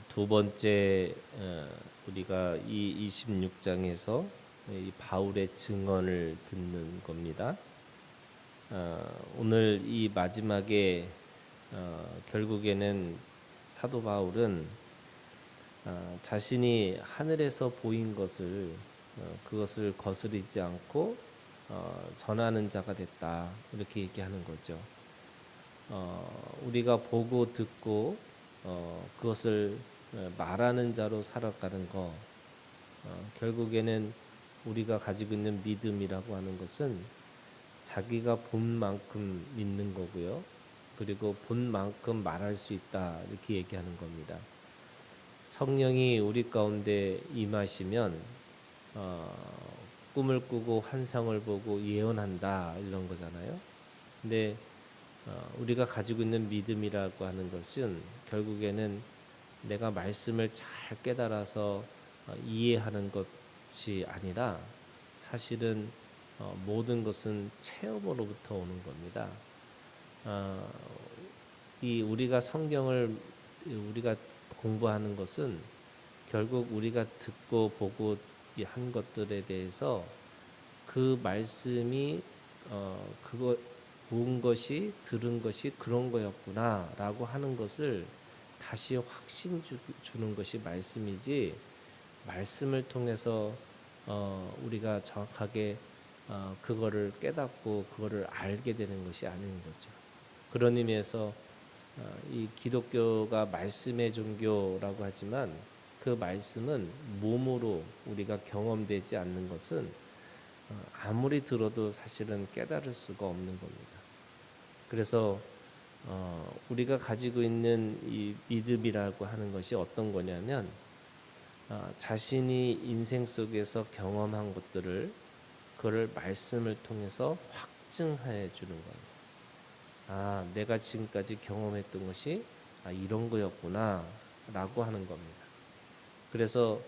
두 번째 우리가 이 26장에서 이 바울의 증언을 듣는 겁니다. 오늘 이 마지막에 결국에는 사도 바울은 자신이 하늘에서 보인 것을 그것을 거스르지 않고 전하는 자가 됐다 이렇게 얘기하는 거죠. 우리가 보고 듣고 그것을 말하는 자로 살아가는 거 결국에는 우리가 가지고 있는 믿음이라고 하는 것은 자기가 본 만큼 믿는 거고요. 그리고 본 만큼 말할 수 있다 이렇게 얘기하는 겁니다. 성령이 우리 가운데 임하시면 꿈을 꾸고 환상을 보고 예언한다 이런 거잖아요. 근데 우리가 가지고 있는 믿음이라고 하는 것은 결국에는 내가 말씀을 잘 깨달아서 이해하는 것이 아니라 사실은 모든 것은 체험으로부터 오는 겁니다. 이 우리가 성경을 우리가 공부하는 것은 결국 우리가 듣고 보고 한 것들에 대해서 그 말씀이 그거 본 것이 들은 것이 그런 거였구나라고 하는 것을 다시 확신 주는 것이 말씀이지 말씀을 통해서 우리가 정확하게 그거를 깨닫고 그거를 알게 되는 것이 아닌 거죠. 그런 의미에서 이 기독교가 말씀의 종교라고 하지만 그 말씀은 몸으로 우리가 경험되지 않는 것은 아무리 들어도 사실은 깨달을 수가 없는 겁니다. 그래서 우리가 가지고 있는 이 믿음이라고 하는 것이 어떤 거냐면 자신이 인생 속에서 경험한 것들을 그를 말씀을 통해서 확증해 주는 거예요. 내가 지금까지 경험했던 것이 이런 거였구나 라고 하는 겁니다. 그래서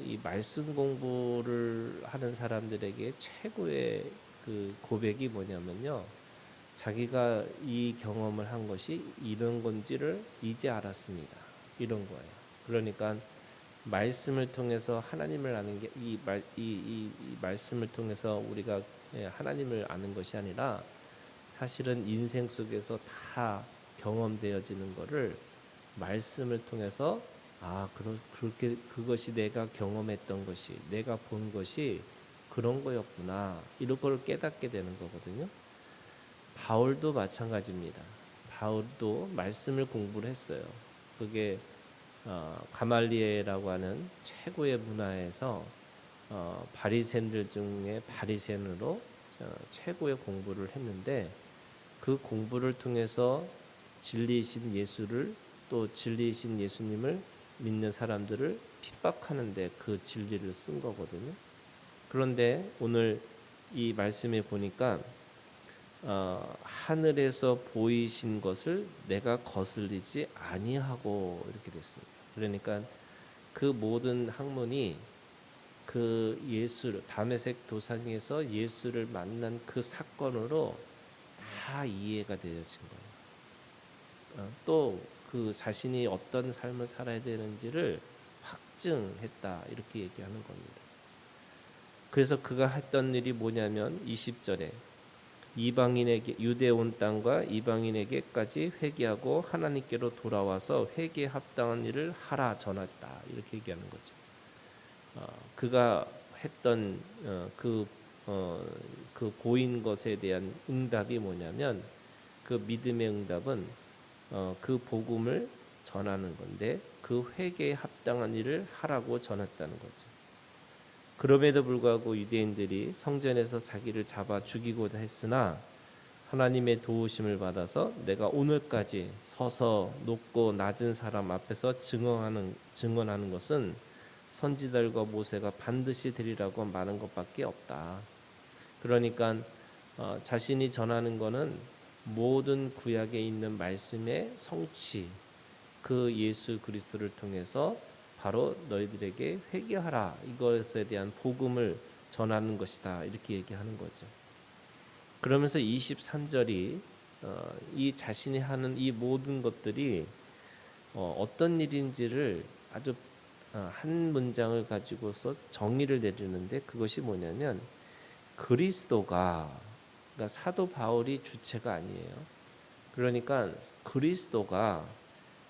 이 말씀 공부를 하는 사람들에게 최고의 그 고백이 뭐냐면요. 자기가 이 경험을 한 것이 이런 건지를 이제 알았습니다. 이런 거예요. 그러니까 말씀을 통해서 하나님을 아는 게 이 말씀을 통해서 우리가 하나님을 아는 것이 아니라 사실은 인생 속에서 다 경험되어지는 것을 말씀을 통해서 그렇게 그것이 내가 경험했던 것이 내가 본 것이 그런 거였구나 이런 걸 깨닫게 되는 거거든요. 바울도 마찬가지입니다. 바울도 말씀을 공부를 했어요. 그게 가말리엘이라고 하는 최고의 문화에서 바리새인들 중에 바리새인으로 최고의 공부를 했는데 그 공부를 통해서 진리이신 예수를 또 진리이신 예수님을 믿는 사람들을 핍박하는데 그 진리를 쓴 거거든요. 그런데 오늘 이 말씀에 보니까 하늘에서 보이신 것을 내가 거슬리지 아니하고 이렇게 됐습니다. 그러니까 그 모든 학문이 그 예수 다메섹 도상에서 예수를 만난 그 사건으로 다 이해가 되어진 거예요. 또 그 자신이 어떤 삶을 살아야 되는지를 확증했다 이렇게 얘기하는 겁니다. 그래서 그가 했던 일이 뭐냐면 20절에 이방인에게 유대 온 땅과 이방인에게까지 회개하고 하나님께로 돌아와서 회개에 합당한 일을 하라 전했다 이렇게 얘기하는 거죠. 그가 했던 그 보인 것에 대한 응답이 뭐냐면 그 믿음의 응답은 그 복음을 전하는 건데 그 회개에 합당한 일을 하라고 전했다는 거죠. 그럼에도 불구하고 유대인들이 성전에서 자기를 잡아 죽이고자 했으나 하나님의 도우심을 받아서 내가 오늘까지 서서 높고 낮은 사람 앞에서 증언하는 것은 선지자들과 모세가 반드시 되리라고 말한 것밖에 없다. 그러니까 자신이 전하는 것은 모든 구약에 있는 말씀의 성취, 그 예수 그리스도를 통해서 바로 너희들에게 회개하라 이것에 대한 복음을 전하는 것이다 이렇게 얘기하는 거죠. 그러면서 23절이 이 자신이 하는 이 모든 것들이 어떤 일인지를 아주 한 문장을 가지고서 정의를 내리는데 그것이 뭐냐면 그리스도가 그러니까 사도 바울이 주체가 아니에요. 그러니까 그리스도가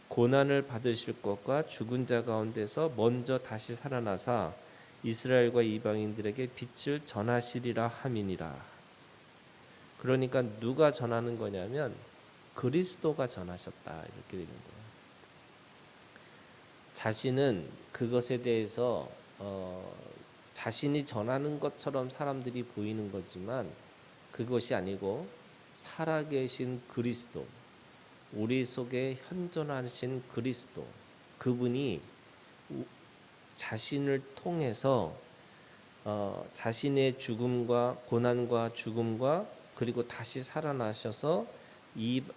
고난을 받으실 것과 죽은 자 가운데서 먼저 다시 살아나사 이스라엘과 이방인들에게 빛을 전하시리라 함이니라. 그러니까 누가 전하는 거냐면 그리스도가 전하셨다 이렇게 되는 거예요. 자신은 그것에 대해서 자신이 전하는 것처럼 사람들이 보이는 거지만 그것이 아니고 살아계신 그리스도, 우리 속에 현존하신 그리스도, 그분이 자신을 통해서 자신의 죽음과 고난과 죽음과 그리고 다시 살아나셔서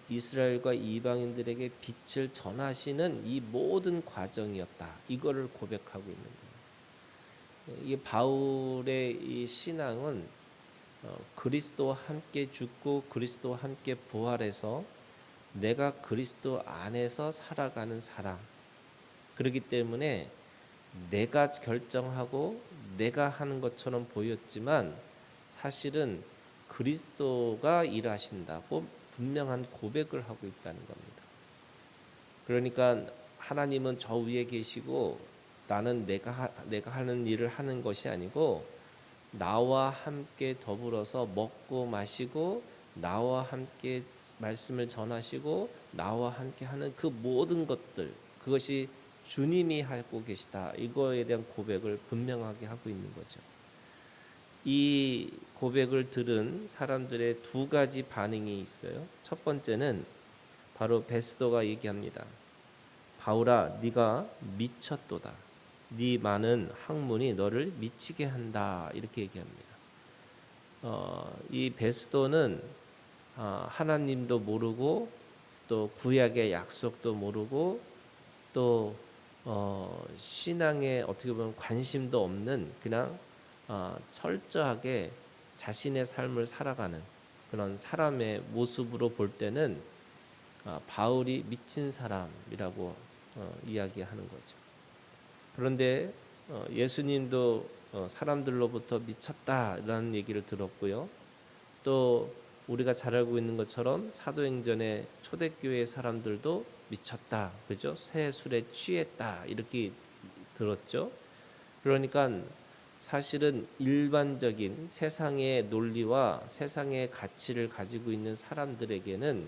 이스라엘과 이방인들에게 빛을 전하시는 이 모든 과정이었다. 이거를 고백하고 있는 거예요. 이 바울의 이 신앙은 그리스도와 함께 죽고 그리스도와 함께 부활해서 내가 그리스도 안에서 살아가는 사람. 그렇기 때문에 내가 결정하고 내가 하는 것처럼 보였지만 사실은 그리스도가 일하신다고 분명한 고백을 하고 있다는 겁니다. 그러니까 하나님은 저 위에 계시고 나는 내가 하는 일을 하는 것이 아니고 나와 함께 더불어서 먹고 마시고 나와 함께 말씀을 전하시고 나와 함께 하는 그 모든 것들, 그것이 주님이 하고 계시다. 이거에 대한 고백을 분명하게 하고 있는 거죠. 이 고백을 들은 사람들의 두 가지 반응이 있어요. 첫 번째는 바로 베스도가 얘기합니다. 바울아, 네가 미쳤도다. 네 많은 학문이 너를 미치게 한다. 이렇게 얘기합니다. 이 베스도는 하나님도 모르고 또 구약의 약속도 모르고 또 신앙에 어떻게 보면 관심도 없는 그냥 철저하게 자신의 삶을 살아가는 그런 사람의 모습으로 볼 때는 바울이 미친 사람이라고 이야기하는 거죠. 그런데 예수님도 사람들로부터 미쳤다라는 얘기를 들었고요. 또 우리가 잘 알고 있는 것처럼 사도행전의 초대교회 사람들도 미쳤다, 그죠? 새 술에 취했다 이렇게 들었죠. 그러니까 사실은 일반적인 세상의 논리와 세상의 가치를 가지고 있는 사람들에게는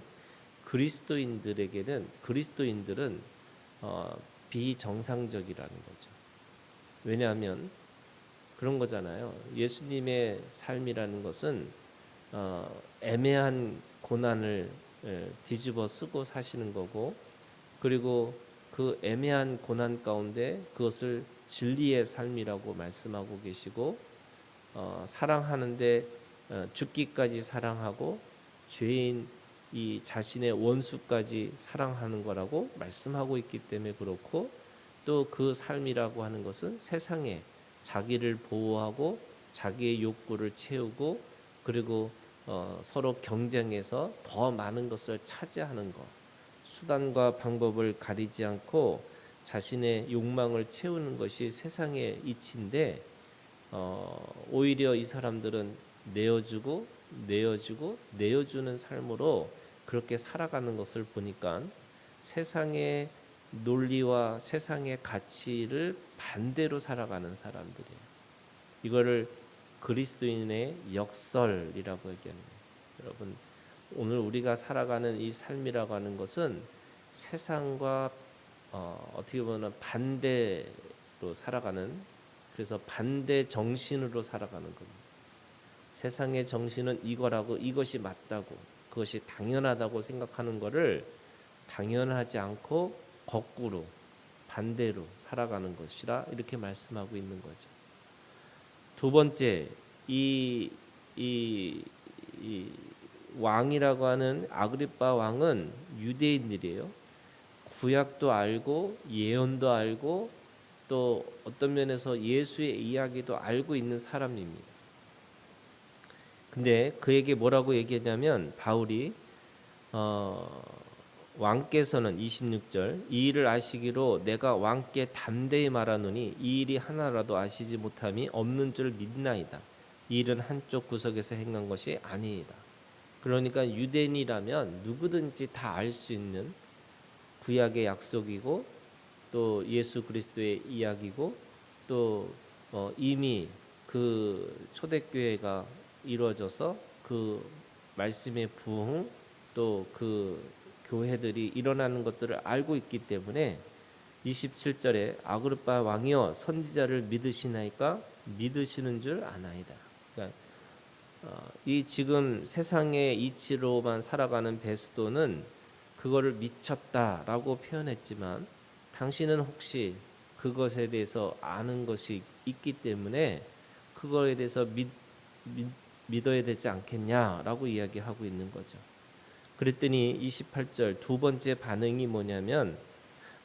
그리스도인들은 비정상적이라는 거죠. 왜냐하면 그런 거잖아요. 예수님의 삶이라는 것은 애매한 고난을 뒤집어 쓰고 사시는 거고, 그리고 그 애매한 고난 가운데 그것을 진리의 삶이라고 말씀하고 계시고, 사랑하는데 죽기까지 사랑하고 죄인 이 자신의 원수까지 사랑하는 거라고 말씀하고 있기 때문에 그렇고, 또 그 삶이라고 하는 것은 세상에 자기를 보호하고 자기의 욕구를 채우고 그리고 서로 경쟁해서 더 많은 것을 차지하는 것, 수단과 방법을 가리지 않고 자신의 욕망을 채우는 것이 세상의 이치인데 오히려 이 사람들은 내어주는 삶으로 그렇게 살아가는 것을 보니까 세상의 논리와 세상의 가치를 반대로 살아가는 사람들이에요. 이거를 그리스도인의 역설이라고 얘기합니다. 여러분, 오늘 우리가 살아가는 이 삶이라고 하는 것은 세상과 어떻게 보면 반대로 살아가는, 그래서 반대 정신으로 살아가는 겁니다. 세상의 정신은 이거라고, 이것이 맞다고, 그것이 당연하다고 생각하는 것을 당연하지 않고 거꾸로 반대로 살아가는 것이라 이렇게 말씀하고 있는 거죠. 두 번째, 이 왕이라고 하는 아그리빠 왕은 유대인들이에요. 구약도 알고 예언도 알고 또 어떤 면에서 예수의 이야기도 알고 있는 사람입니다. 근데 그에게 뭐라고 얘기하냐면 바울이 왕께서는 26절 이 일을 아시기로 내가 왕께 담대히 말하노니 이 일이 하나라도 아시지 못함이 없는 줄 믿나이다. 이 일은 한쪽 구석에서 행한 것이 아니이다. 그러니까 유대인이라면 누구든지 다 알 수 있는 구약의 약속이고 또 예수 그리스도의 이야기고 또 이미 그 초대교회가 이루어져서 그 말씀의 부흥 또 그 교회들이 일어나는 것들을 알고 있기 때문에 27절에 아그리빠 왕이여 선지자를 믿으시나이까 믿으시는 줄 아나이다. 그러니까 이 지금 세상의 이치로만 살아가는 베스도는 그거를 미쳤다라고 표현했지만 당신은 혹시 그것에 대해서 아는 것이 있기 때문에 그거에 대해서 믿어야 되지 않겠냐라고 이야기하고 있는 거죠. 그랬더니 28절 두 번째 반응이 뭐냐면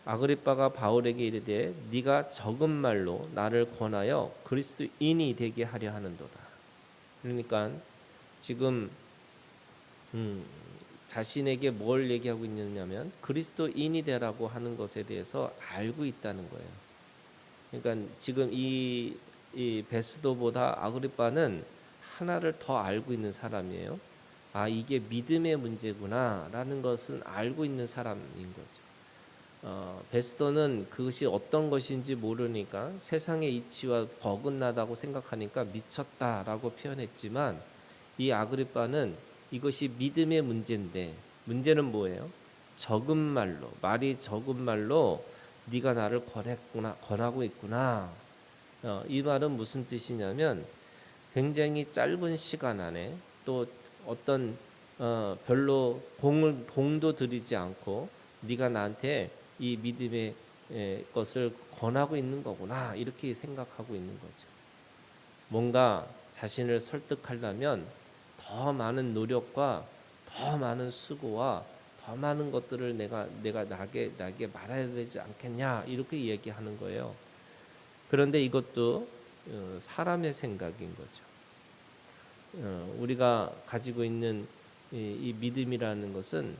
아그리빠가 바울에게 이르되 네가 적은 말로 나를 권하여 그리스도인이 되게 하려 하는도다. 그러니까 지금 자신에게 뭘 얘기하고 있느냐면 그리스도인이 되라고 하는 것에 대해서 알고 있다는 거예요. 그러니까 지금 이 베스도보다 아그리빠는 하나를 더 알고 있는 사람이에요. 아, 이게 믿음의 문제구나라는 것은 알고 있는 사람인 거죠. 베스도는 그것이 어떤 것인지 모르니까 세상의 이치와 버긋나다고 생각하니까 미쳤다라고 표현했지만 이 아그리빠는 이것이 믿음의 문제인데 문제는 뭐예요? 적은 말로 말이 적은 말로 네가 나를 권하고 있구나. 이 말은 무슨 뜻이냐면 굉장히 짧은 시간 안에 또 어떤 별로 공도 들이지 않고 네가 나한테 이 믿음의 것을 권하고 있는 거구나 이렇게 생각하고 있는 거죠. 뭔가 자신을 설득하려면 더 많은 노력과 더 많은 수고와 더 많은 것들을 내가 나에게 말해야 되지 않겠냐 이렇게 얘기하는 거예요. 그런데 이것도 사람의 생각인 거죠. 우리가 가지고 있는 이 믿음이라는 것은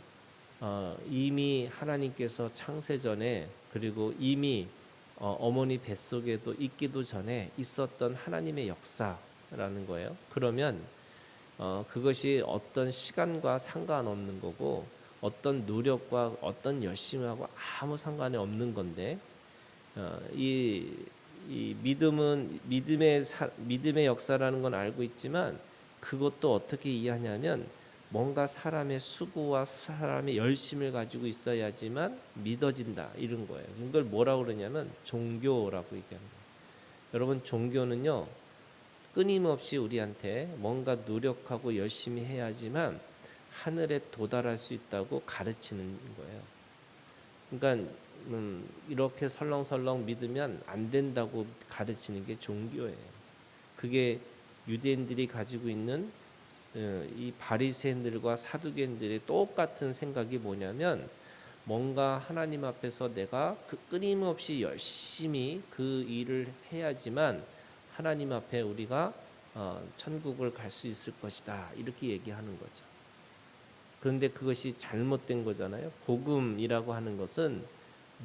이미 하나님께서 창세 전에 그리고 이미 어머니 뱃속에도 있기도 전에 있었던 하나님의 역사라는 거예요. 그러면 그것이 어떤 시간과 상관없는 거고 어떤 노력과 어떤 열심하고 아무 상관이 없는 건데 이 믿음은 믿음의 역사라는 건 알고 있지만 그것도 어떻게 이해하냐면 뭔가 사람의 수고와 사람의 열심을 가지고 있어야지만 믿어진다 이런 거예요. 이걸 뭐라고 그러냐면 종교라고 얘기하는 거예요. 여러분 종교는요 끊임없이 우리한테 뭔가 노력하고 열심히 해야지만 하늘에 도달할 수 있다고 가르치는 거예요. 그러니까 이렇게 설렁설렁 믿으면 안 된다고 가르치는 게 종교예요. 그게 유대인들이 가지고 있는 이 바리새인들과 사두개인들의 똑같은 생각이 뭐냐면 뭔가 하나님 앞에서 내가 끊임없이 열심히 그 일을 해야지만 하나님 앞에 우리가 천국을 갈 수 있을 것이다 이렇게 얘기하는 거죠. 그런데 그것이 잘못된 거잖아요. 복음이라고 하는 것은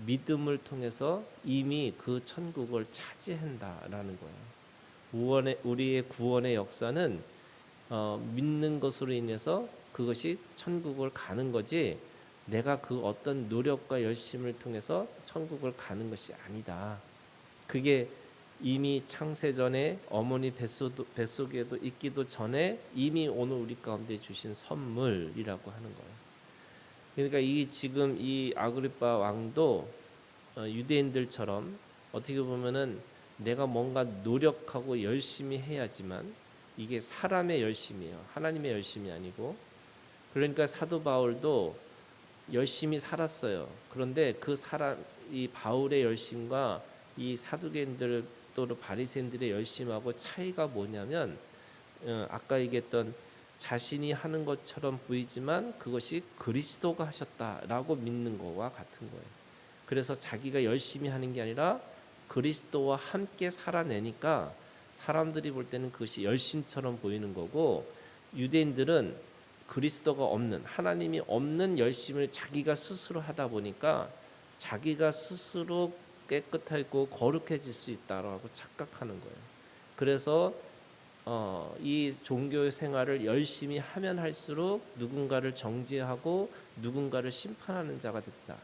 믿음을 통해서 이미 그 천국을 차지한다라는 거예요. 우리의 구원의 역사는 믿는 것으로 인해서 그것이 천국을 가는 거지 내가 그 어떤 노력과 열심을 통해서 천국을 가는 것이 아니다. 그게 이미 창세전에 어머니 뱃속에도 있기도 전에 이미 오늘 우리 가운데 주신 선물이라고 하는 거예요. 그러니까 지금 이 아그리빠 왕도 유대인들처럼 어떻게 보면은 내가 뭔가 노력하고 열심히 해야지만 이게 사람의 열심이에요. 하나님의 열심이 아니고. 그러니까 사도 바울도 열심히 살았어요. 그런데 이 바울의 열심과 이 사두개인들 또는 바리새인들의 열심하고 차이가 뭐냐면 아까 얘기했던 자신이 하는 것처럼 보이지만 그것이 그리스도가 하셨다라고 믿는 거와 같은 거예요. 그래서 자기가 열심히 하는 게 아니라 그리스도와 함께 살아내니까 사람들이 볼 때는 그것이 열심처럼 보이는 거고 유대인들은 그리스도가 없는, 하나님이 없는 열심을 자기가 스스로 하다 보니까 자기가 스스로 깨끗하고 거룩해질 수 있다라고 착각하는 거예요. 그래서 이 종교 생활을 열심히 하면 할수록 누군가를 정죄하고 누군가를 심판하는 자가 됐다.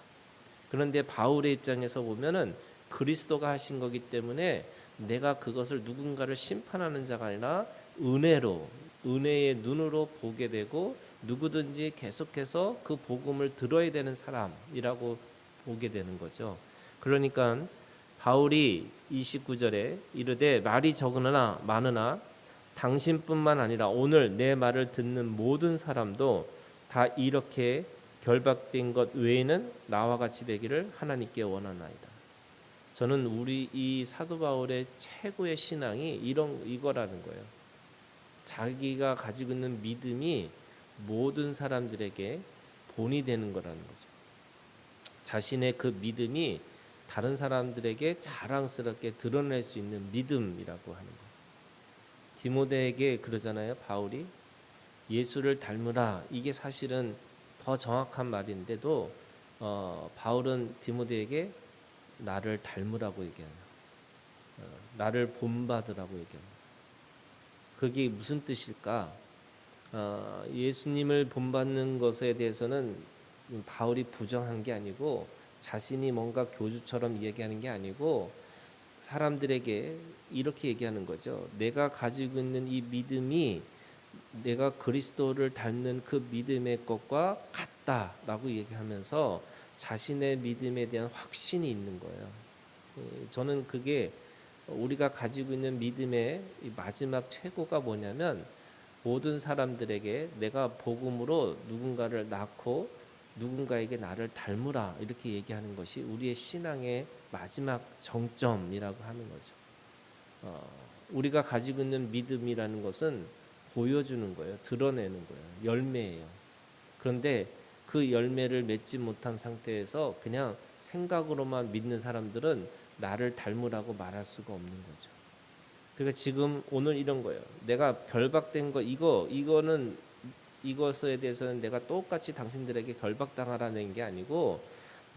그런데 바울의 입장에서 보면은 그리스도가 하신 거기 때문에 내가 그것을 누군가를 심판하는 자가 아니라 은혜로, 은혜의 눈으로 보게 되고 누구든지 계속해서 그 복음을 들어야 되는 사람이라고 보게 되는 거죠. 그러니까 바울이 29절에 이르되 말이 적으나 많으나 당신뿐만 아니라 오늘 내 말을 듣는 모든 사람도 다 이렇게 결박된 것 외에는 나와 같이 되기를 하나님께 원하나이다. 저는 우리 이 사도 바울의 최고의 신앙이 이거라는 거예요. 자기가 가지고 있는 믿음이 모든 사람들에게 본이 되는 거라는 거죠. 자신의 그 믿음이 다른 사람들에게 자랑스럽게 드러낼 수 있는 믿음이라고 하는 거예요. 디모데에게 그러잖아요. 바울이 예수를 닮으라. 이게 사실은 더 정확한 말인데도 바울은 디모데에게 나를 닮으라고 얘기해요. 나를 본받으라고 얘기합니다. 그게 무슨 뜻일까? 예수님을 본받는 것에 대해서는 바울이 부정한 게 아니고 자신이 뭔가 교주처럼 얘기하는 게 아니고 사람들에게 이렇게 얘기하는 거죠. 내가 가지고 있는 이 믿음이 내가 그리스도를 닮는 그 믿음의 것과 같다라고 얘기하면서 자신의 믿음에 대한 확신이 있는 거예요. 저는 그게 우리가 가지고 있는 믿음의 마지막 최고가 뭐냐면 모든 사람들에게 내가 복음으로 누군가를 낳고 누군가에게 나를 닮으라 이렇게 얘기하는 것이 우리의 신앙의 마지막 정점이라고 하는 거죠. 우리가 가지고 있는 믿음이라는 것은 보여주는 거예요. 드러내는 거예요. 열매예요. 그런데 그 열매를 맺지 못한 상태에서 그냥 생각으로만 믿는 사람들은 나를 닮으라고 말할 수가 없는 거죠. 그러니까 지금 오늘 이런 거예요. 내가 결박된 거 이거는 이것에 대해서는 내가 똑같이 당신들에게 결박당하라는 게 아니고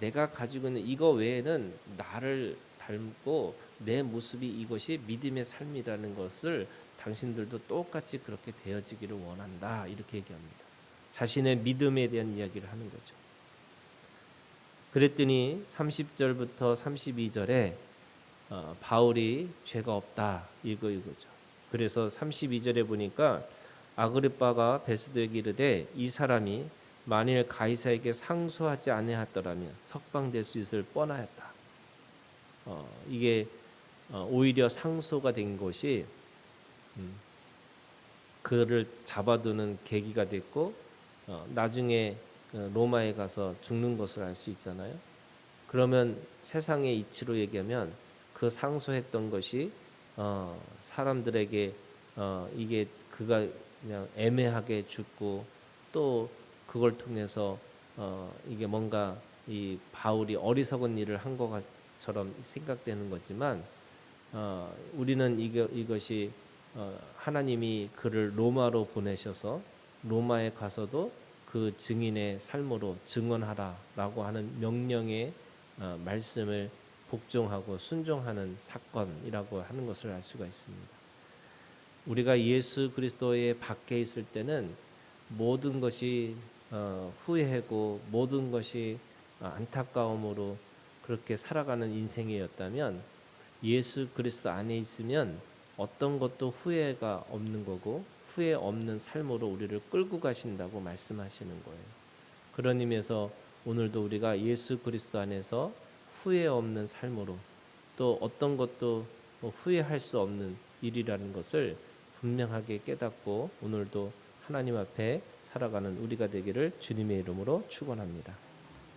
내가 가지고 있는 이거 외에는 나를 닮고 내 모습이 이것이 믿음의 삶이라는 것을 당신들도 똑같이 그렇게 되어지기를 원한다 이렇게 얘기합니다. 자신의 믿음에 대한 이야기를 하는 거죠. 그랬더니 30절부터 32절에 바울이 죄가 없다 이거죠. 그래서 32절에 보니까 아그리빠가 베스도에게 이르되 이 사람이 만일 가이사에게 상소하지 아니하였더라면 석방될 수 있을 뻔하였다. 이게 오히려 상소가 된 것이 그를 잡아두는 계기가 됐고 나중에 로마에 가서 죽는 것을 알 수 있잖아요. 그러면 세상의 이치로 얘기하면 그 상소했던 것이 사람들에게 이게 그가 그냥 애매하게 죽고 또 그걸 통해서 이게 뭔가 이 바울이 어리석은 일을 한 것처럼 생각되는 거지만 우리는 이것이 하나님이 그를 로마로 보내셔서 로마에 가서도 그 증인의 삶으로 증언하라라고 하는 명령의 말씀을 복종하고 순종하는 사건이라고 하는 것을 알 수가 있습니다. 우리가 예수 그리스도의 밖에 있을 때는 모든 것이 후회하고 모든 것이 안타까움으로 그렇게 살아가는 인생이었다면 예수 그리스도 안에 있으면 어떤 것도 후회가 없는 거고 후회 없는 삶으로 우리를 끌고 가신다고 말씀하시는 거예요. 그런 의미에서 오늘도 우리가 예수 그리스도 안에서 후회 없는 삶으로 또 어떤 것도 후회할 수 없는 일이라는 것을 분명하게 깨닫고 오늘도 하나님 앞에 살아가는 우리가 되기를 주님의 이름으로 축원합니다.